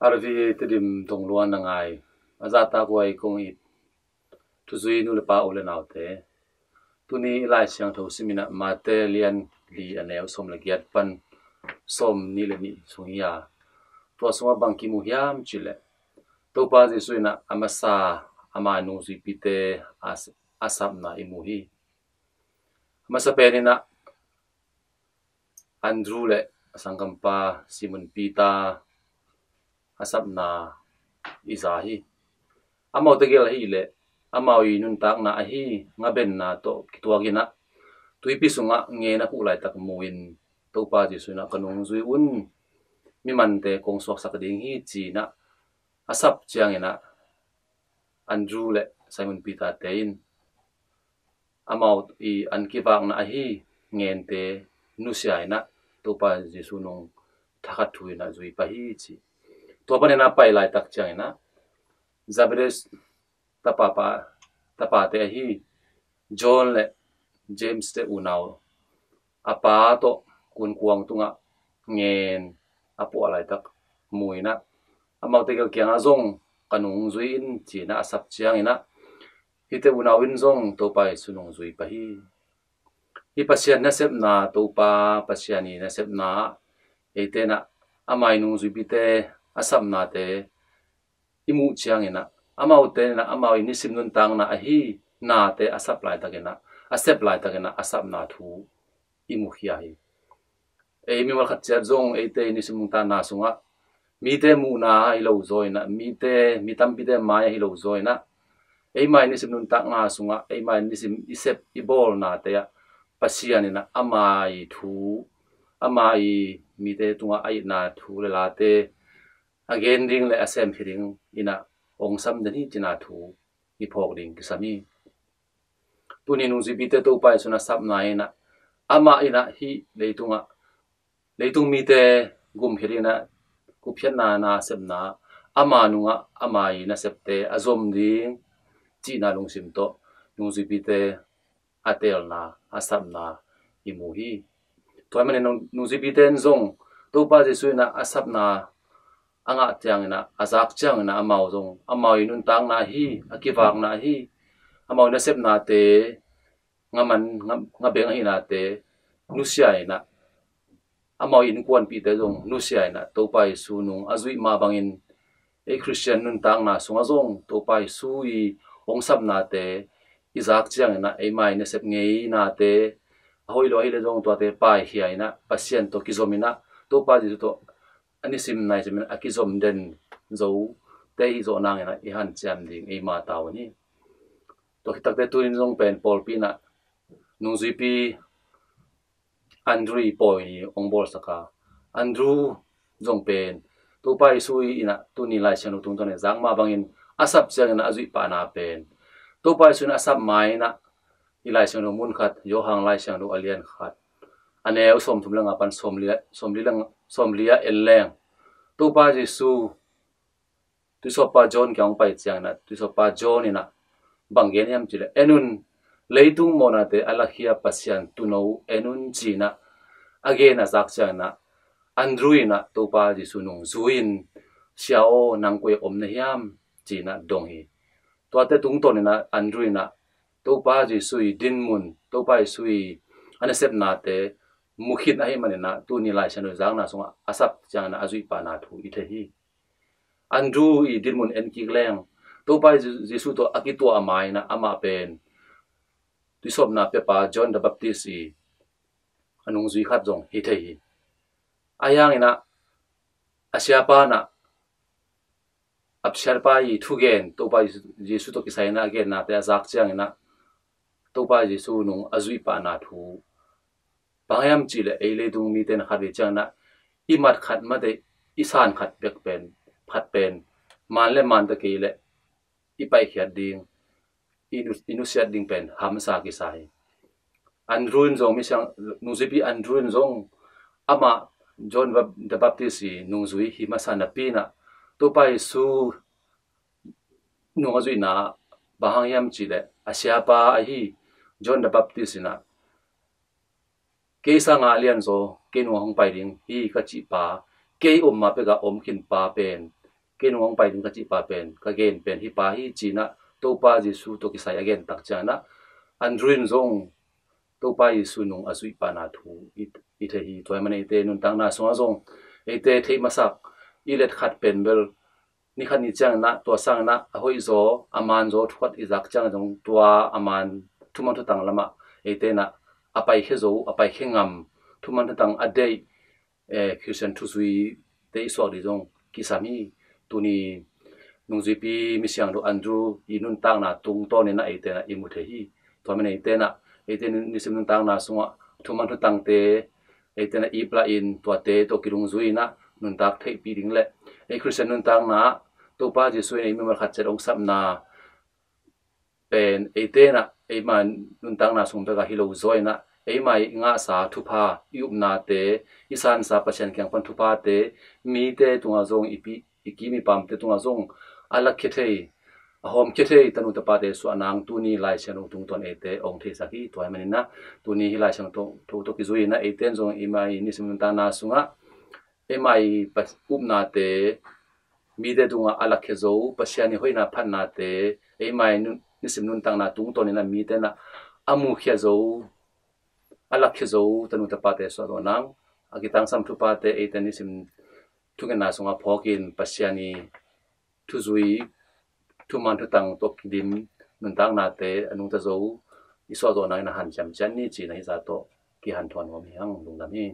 arvi tidim tongluan na ngai azata kwai kong it tuzui nu le pa ole naute tuni lai siang tho simina mate lian li aneu som la giat pan som ni le ni sungia to soma bangki mu hiam chile to pa ji suina amasa ama nu zui pite asam na imuhi masa penina Andrew le sangkampa Simon Peter asap na izahi amau tegel hi le amau inun tak na hi ngaben na to kituagina tuipi sunga nge na kulai tak muin to pa ji suna kanung zui un mi mante kong sok sak ding hi chi na asap chiang ina Andrew le Simon Peter tein amau I an kiwak na hi ngen te nusiai na to pa ji sunung thakat thui na zui pa hi chi to pa na pai lai tak chiang ina Zabres tapa te hi John le James te unau apa to kun kuang tunga ngen apo alai tak muina amau te kel kyang azong kanung zui in chi na asap chiang ina hite unau in zong to pai sunung zui pa hi pasian na sep na to pa pasiani na sep na ete na amai nung zui bite asam na te imu chiang ina amau te na amau ini simnun tang na hi na te asap lai takena asep lai takena asap na thu imu khia hi mi wal khat cha zong ete ini simnun ta na sunga mi te mu na hi lo zoina mi tam pi te mai hi lo zoina mai ni simnun ta nga sunga mai ni sim isep ibol na te ya pasian ina amai thu amai mi te tunga ai na thu le la te again ring le asem hiring ina ong sam dani china thu I phok ding kisami tuni nu zibite to pai suna sap na ina ama ina hi leitung mi te gum hirina kuphian na sep na ama nunga ama ina septe azom ding china lungsim to nu zibite atel na asam na imuhi toy mane nu zibite zong to pa je suina asap na anga tiang na azak chiang na amau zong amau inun tang na hi akiwak na hi amau na sep na te ngabeng hi na te nusiai na amau in kwan pi te zong nusiai na to pai su nung azui ma bangin Christian nun tang na sunga zong to pai su I ong sap na te izak chiang na mai na sep ngei na te hoi lo hi le zong to te pai hiai na pasien to kizomina to pa ji to ani sim nai sim akizom den zo te hi zo nang ina I han cham ding ma taw ni to hitak te tuin zong pen pol pi na nung zui pi Andrew poi ong bol saka Andrew zong pen to pai sui ina tu ni lai sian tung to ne zang ma bangin asap sian na azui pa na pen to pai sun asap mai na ilai sian mun khat yo hang lai sian do alien khat ane som thum langa pan somlia eleng to pa Jesu tu so pa John kyang pai chiang na tu so pa John ina banggen yam chile enun leitung mona te alakhia pasian tu no enun china again azak chiang na Andrew ina to pa Jesu nung zuin siao nang kwe om na hiam china dong hi to ate tung ton ina Andrew ina to pa Jesu din mun to pa Jesu ana sep na te mukhin ahi manena tu ni lai sanu jang na sunga asap chang na azui pa na thu I the hi Andrew I dirmun en ki gleng to pai Jesu to akito amai na ama pen tu sop na pe pa John the Baptist I anung zui khat jong hi the hi ayang ina asia pa na apshar pa I thugen to pai Jesu to kisai na again na te azak chang ina to pai Jesu nung azui pa na thu pangayam chile eile dung mi ten khari chang na imat khat ma de isan khat bek pen phat pen man le man ta ke le ipai khiat ding inu siat ding pen ham sa ki sai Andrew zong mi sang nuzipi Andrew zong ama John the Baptist nung zui hi masana pina to pai su nung azui na bahangyam chile asia pa ahi John the Baptist na Kesa nga lian zo ke nu hong pai ding hi ka chi pa ke om ma pe ga om khin pa pen ke nuang pai ding ka chi pa pen ka gen pen hi pa hi china to pa Jesu to ki sai again tak chana andruin zong to pa Jesu nung azui pa na thu i the hi toy mane te nun tang na so zong e te thei masak i let khat pen bel ni khan ni chang na to sang na a hoi zo aman zo thwat i zak chang jong tua aman thuman thu tang lama e te na apai khe zo apai khe ngam thuman thu tang a dei Christian thu zui te so di jong ki sami tuni nung zui pi mi siang do andru i nun tang na tung to ne na e te na i mu the hi to mane e te na e te ni sim nun tang na sunga thuman thu tang te e te na i pla in to te to kirung zui na nun tak thei pi ding le e Christian nun tang na to pa Jesu nei mi mar khat cher ong sap na pen e te na e man nun tang na sung ka hilo zoi na e mai nga sa thu pha yup na te isan sa pasien kyang pan thu pa te mi te tunga zong ipi iki mi pam te tunga zong alak khe thei a hom khe thei tanu ta pa te su anang tu ni lai chen tung ton e te ong the sa ki toy manin na tu ni hi lai chen to ki zui na e ten zong i mai ni sim nun ta na sunga e mai pas up na te mi de dunga alak khe zo pasiani hoina phan na te e mai ni sim nun tang na tung ton na mi te na amu khe zo alak khe zo tanu ta pa te so do nang agitang sam thu pa te e ten ni sim thuken na sunga phokin pasiani thu zui thu man thu tang to dim nun tang na te anung ta zo iso do na han cham chan ni chi na hi za to ki han thon wa mi hang lung da mi